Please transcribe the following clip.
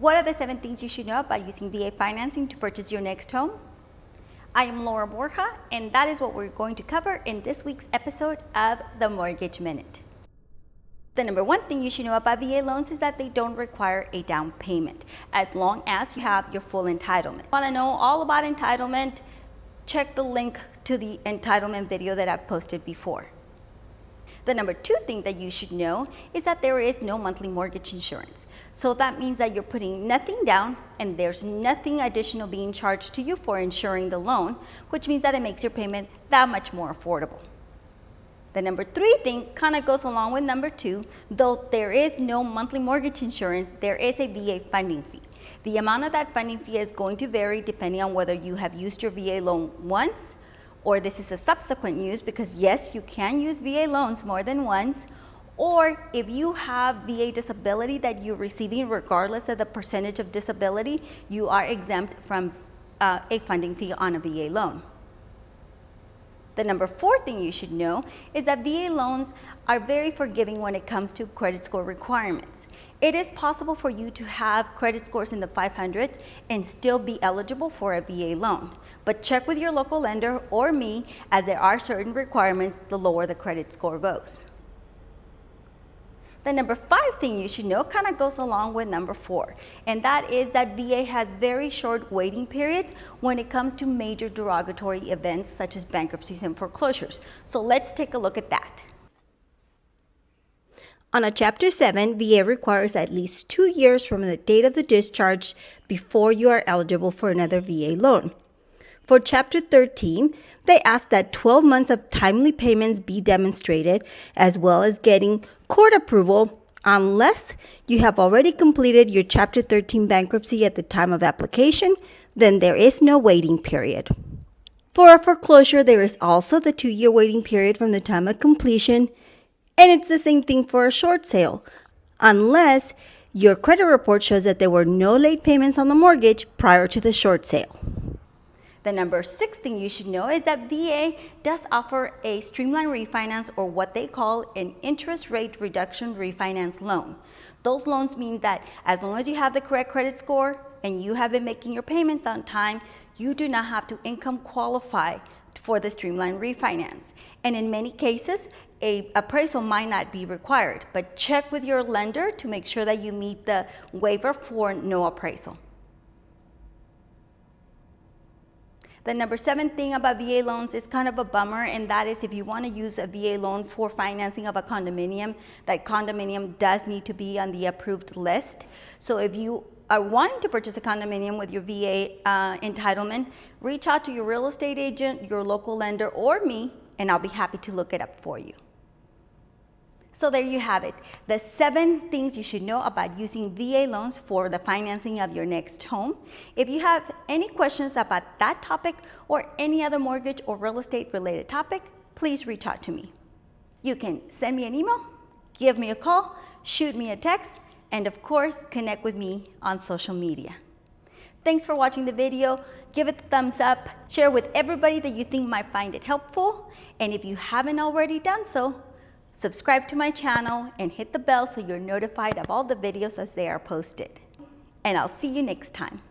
What are the 7 things you should know about using VA financing to purchase your next home? I am Borja, and that is what we're going to cover in this week's episode of the Mortgage Minute. The number 1 thing you should know about VA loans is that they don't require a down payment as long as you have your full entitlement. Want to know all about entitlement? Check the link to the entitlement video that I've posted before. The number 2 thing that you should know is that there is no monthly mortgage insurance. So that means that you're putting nothing down and there's nothing additional being charged to you for insuring the loan, which means that it makes your payment that much more affordable. The number 3 thing kind of goes along with number 2. Though there is no monthly mortgage insurance, there is a VA funding fee. The amount of that funding fee is going to vary depending on whether you have used your VA loan once or this is a subsequent use, because yes, you can use VA loans more than once, or if you have VA disability that you're receiving regardless of the percentage of disability, you are exempt from a funding fee on a VA loan. The number 4 thing you should know is that VA loans are very forgiving when it comes to credit score requirements. It is possible for you to have credit scores in the 500s and still be eligible for a VA loan. But check with your local lender or me, as there are certain requirements the lower the credit score goes. The number 5 thing you should know kind of goes along with number 4, and that is that VA has very short waiting periods when it comes to major derogatory events such as bankruptcies and foreclosures. So let's take a look at that. On a Chapter 7, VA requires at least 2 years from the date of the discharge before you are eligible for another VA loan. For Chapter 13, they ask that 12 months of timely payments be demonstrated, as well as getting court approval unless you have already completed your Chapter 13 bankruptcy at the time of application. Then there is no waiting period. For a foreclosure, there is also the 2-year waiting period from the time of completion, and it's the same thing for a short sale, unless your credit report shows that there were no late payments on the mortgage prior to the short sale. The number 6 thing you should know is that VA does offer a Streamline Refinance, or what they call an interest rate reduction refinance loan. Those loans mean that as long as you have the correct credit score and you have been making your payments on time, you do not have to income qualify for the Streamline Refinance. And in many cases, an appraisal might not be required, but check with your lender to make sure that you meet the waiver for no appraisal. The number 7 thing about VA loans is kind of a bummer, and that is if you want to use a VA loan for financing of a condominium, that condominium does need to be on the approved list. So if you are wanting to purchase a condominium with your VA entitlement, reach out to your real estate agent, your local lender, or me, and I'll be happy to look it up for you. So there you have it, the 7 things you should know about using VA loans for the financing of your next home. If you have any questions about that topic or any other mortgage or real estate related topic, please reach out to me. You can send me an email, give me a call, shoot me a text, and of course, connect with me on social media. Thanks for watching the video. Give it a thumbs up, share with everybody that you think might find it helpful, and if you haven't already done so, subscribe to my channel and hit the bell so you're notified of all the videos as they are posted. And I'll see you next time.